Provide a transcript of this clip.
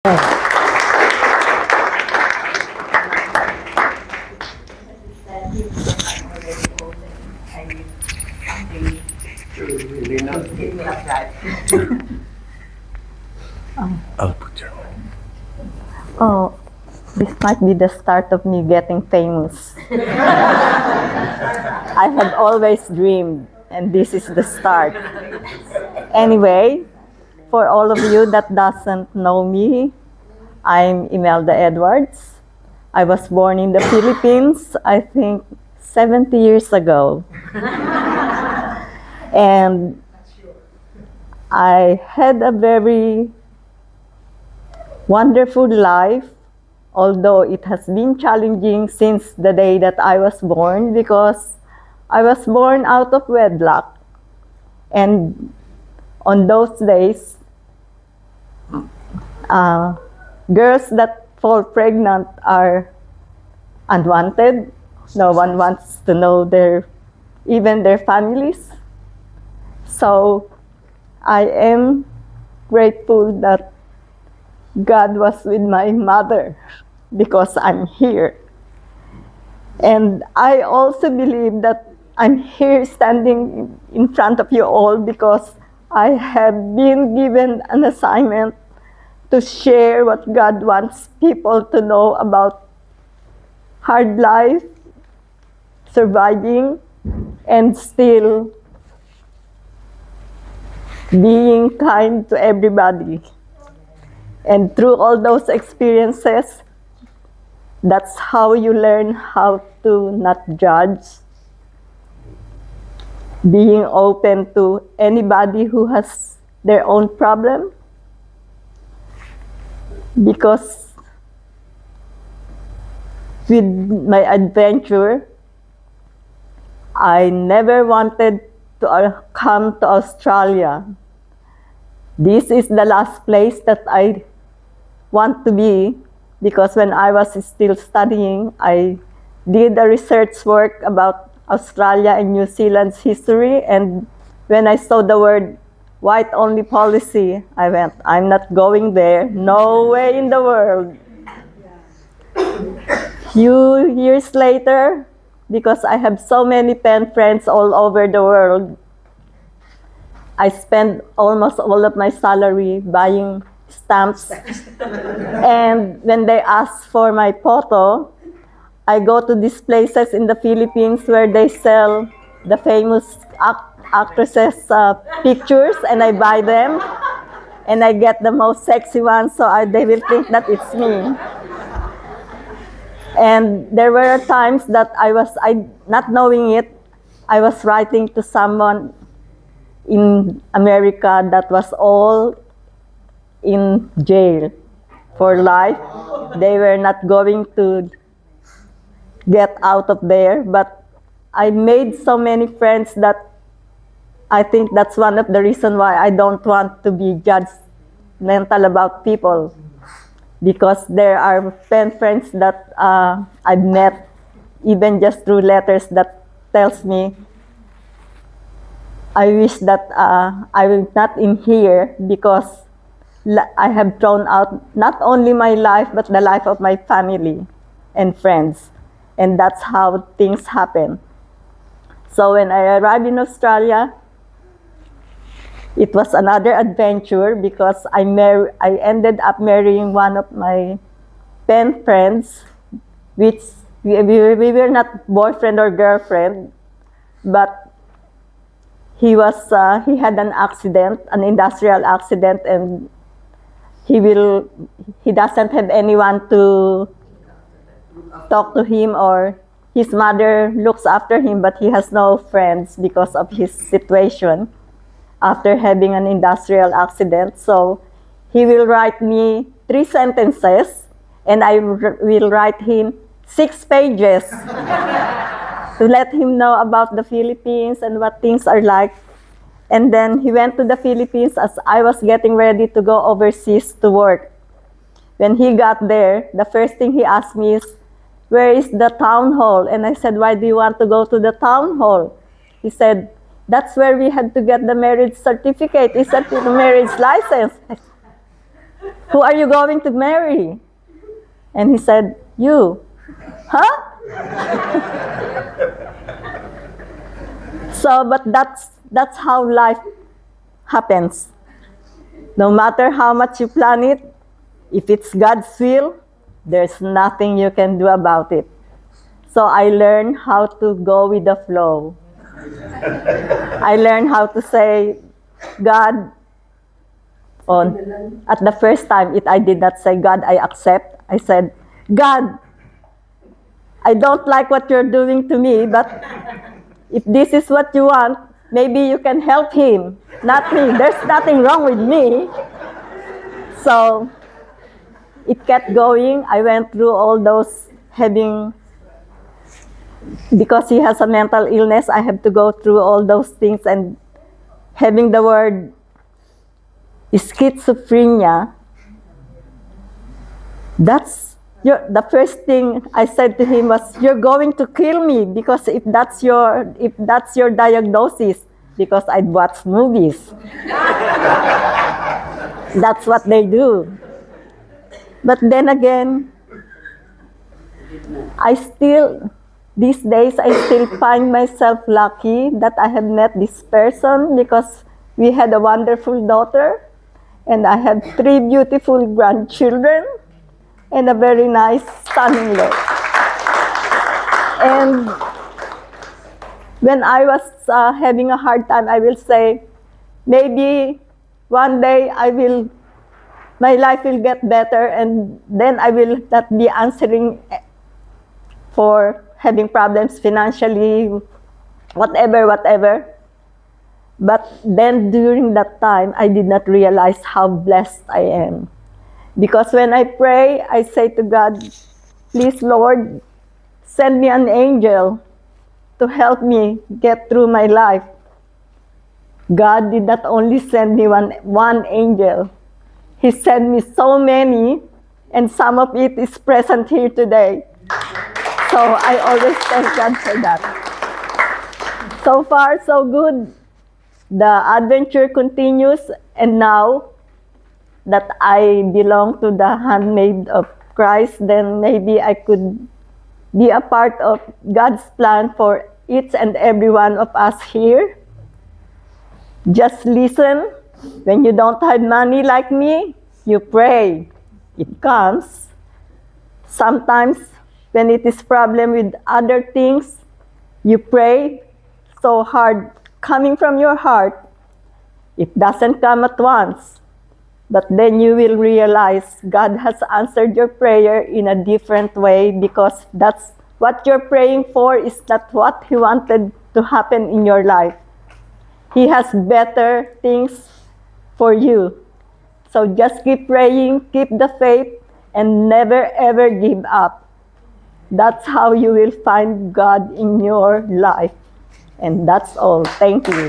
I'll put your mic. Oh, this might be the start of me getting famous. I had always dreamed, and this is the start. Anyway, for all of you that doesn't know me, I'm Imelda Edwards. I was born in the Philippines, I think 70 years ago. And I had a very wonderful life, although it has been challenging since the day that I was born, because I was born out of wedlock. And on those days, girls that fall pregnant are unwanted. No one wants to know even their families. So I am grateful that God was with my mother because I'm here. And I also believe that I'm here standing in front of you all because I have been given an assignment to share what God wants people to know about hard life, surviving, and still being kind to everybody. And through all those experiences, that's how you learn how to not judge, being open to anybody who has their own problem. Because with my adventure, I never wanted to come to Australia. This is the last place that I want to be, because when I was still studying, I did a research work about Australia and New Zealand's history, and when I saw the word white-only policy, I went, I'm not going there, no way in the world. Few years later, because I have so many pen friends all over the world, I spend almost all of my salary buying stamps. And when they ask for my photo, I go to these places in the Philippines where they sell the famous actresses' pictures, and I buy them. And I get the most sexy ones, so they will think that it's me. And there were times that not knowing it, I was writing to someone in America that was all in jail for life. They were not going to get out of there, but I made so many friends that I think that's one of the reasons why I don't want to be judgmental about people, because there are pen friends that I've met even just through letters that tells me, I wish that I was not in here because I have thrown out not only my life, but the life of my family and friends. And that's how things happen. So when I arrived in Australia, it was another adventure because I ended up marrying one of my pen friends, which we were not boyfriend or girlfriend, but he had an accident, an industrial accident, and he doesn't have anyone to talk to him, or his mother looks after him, but he has no friends because of his situation after having an industrial accident. So he will write me 3 sentences, and I will write him 6 pages to let him know about the Philippines and what things are like. And then he went to the Philippines as I was getting ready to go overseas to work. When he got there, the first thing he asked me is, where is the town hall? And I said, why do you want to go to the town hall? He said, that's where we had to get the marriage certificate. Is that the marriage license? Who are you going to marry? And he said, you. Huh? So, but that's how life happens. No matter how much you plan it, if it's God's will, there's nothing you can do about it. So I learned how to go with the flow. I learned how to say, God, at the first time, I did not say, God, I accept. I said, God, I don't like what you're doing to me, but if this is what you want, maybe you can help him, not me. There's nothing wrong with me. So it kept going. I went through all those because he has a mental illness, I have to go through all those things, and having the word schizophrenia, the first thing I said to him was, you're going to kill me, because if that's your diagnosis, because I'd watch movies. That's what they do. But then again, these days I still find myself lucky that I have met this person, because we had a wonderful daughter, and I have 3 beautiful grandchildren, and a very nice son-in-law. And when I was having a hard time, I will say, maybe one day my life will get better, and then I will not be answering for having problems financially, whatever. But then during that time, I did not realize how blessed I am. Because when I pray, I say to God, please, Lord, send me an angel to help me get through my life. God did not only send me one angel. He sent me so many, and some of it is present here today. So I always thank God for that. So far, so good. The adventure continues, and now that I belong to the handmaid of Christ, then maybe I could be a part of God's plan for each and every one of us here. Just listen. When you don't have money like me, you pray. It comes. Sometimes when it is problem with other things, you pray so hard, coming from your heart. It doesn't come at once. But then you will realize God has answered your prayer in a different way, because that's what you're praying for is not what He wanted to happen in your life. He has better things for you. So just keep praying, keep the faith, and never ever give up. That's how you will find God in your life. And that's all. Thank you.